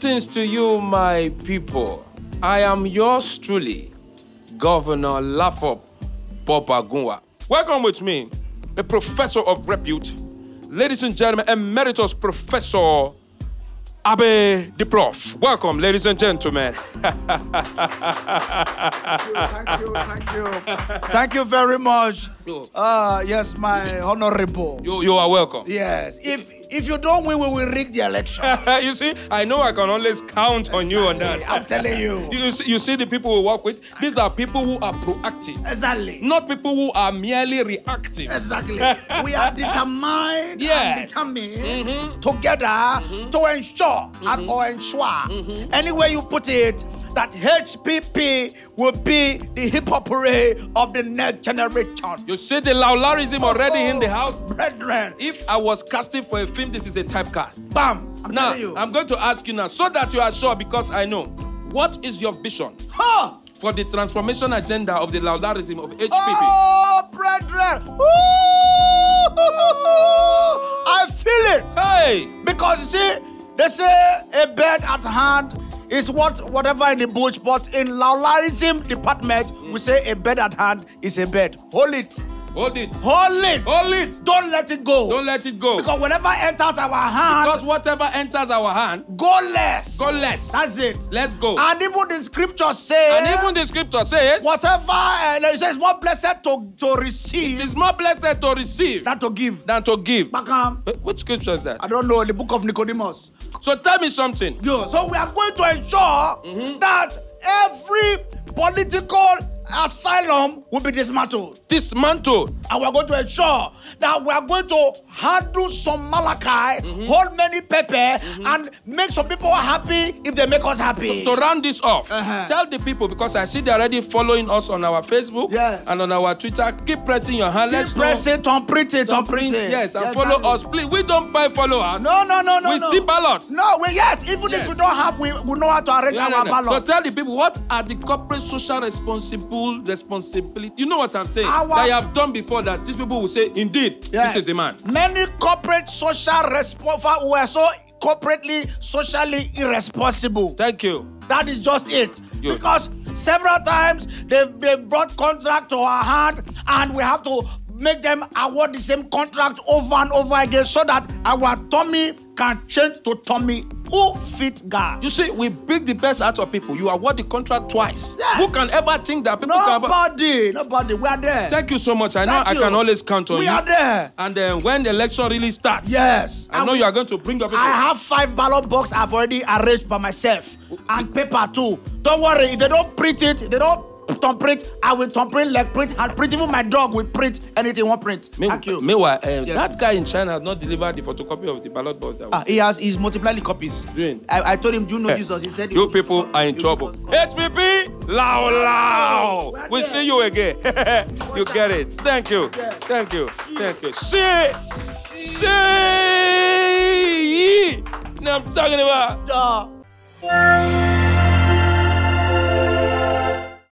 Greetings to you, my people. I am yours truly, Governor Lafop Bobagunwa. Welcome with me, a professor of repute, ladies and gentlemen, Emeritus Professor Abe the Prof. Welcome, ladies and gentlemen. Thank you. Thank you very much. Yes, my honorable. You are welcome. Yes. If you don't win, we will rig the election. You see, I know I can always count on you on that. I'm telling you. You see the people we work with? These are people who are proactive. Exactly. Not people who are merely reactive. Exactly. We are determined and determined together to ensure or ensure any way you put it that HPP will be the hip-hop parade of the next generation. You see the Laularism already in the house? Brethren. If I was casting for a film, this is a typecast. Bam. Now, telling you. I'm going to ask you now, so that you are sure, because I know. What is your vision for the transformation agenda of the Laularism of HPP? Oh, brethren. I feel it. Hey! Because you see, they say a bird at hand is whatever in the bush, but in Laularism department, we say a bird at hand is a bird. Hold it. Hold it. Hold it. Hold it. Don't let it go. Don't let it go. Because whatever enters our hand, Because whatever enters our hand, go less. go less. That's it. Let's go. And even the scripture says, And even the scripture says, whatever, it says more blessed to receive it is more blessed to receive than to give. Bakam. Which scripture is that? I don't know, the book of Nicodemus. So tell me something. So we are going to ensure that every political asylum will be dismantled. Dismantled. And we're going to ensure that we are going to handle some Malachi, hold many pepper, and make some people happy if they make us happy. To round this off, tell the people, because I see they're already following us on our Facebook and on our Twitter. Keep pressing your hand. Let's press it, turn print it. Yes, and follow us, please. We don't buy followers. No. We still ballot. No, even if we don't have, we know how to arrange our ballot. So tell the people, what are the corporate social responsibility? You know what I'm saying? That I have done before that these people will say, indeed, this is the man. Many corporate social responsible were so corporately, socially irresponsible. Thank you. That is just it. Good. Because several times they've brought contract to our hand and we have to make them award the same contract over and over again so that our tummy can change to tummy who fit God. You see, we bring the best out of people. You award the contract twice. Who can ever think that people can... Nobody. We are there. Thank you so much. I know I can always count on you. We are there. And then when the election really starts, I know you are going to bring your people. I have 5 ballot boxes I've already arranged by myself. And paper too. Don't worry, if they don't print it, if they don't thumbprint, I will thumbprint, leg print, hand print. Even my dog will print anything one print. Thank you. Meanwhile, that guy in China has not delivered the photocopy of the ballot box. He's multiplied the copies. I told him, do you know Jesus? He said, you people are in trouble. HPP, Lao. We'll see you again. You get it. Thank you. Thank you. Thank you. See. Now I'm talking about.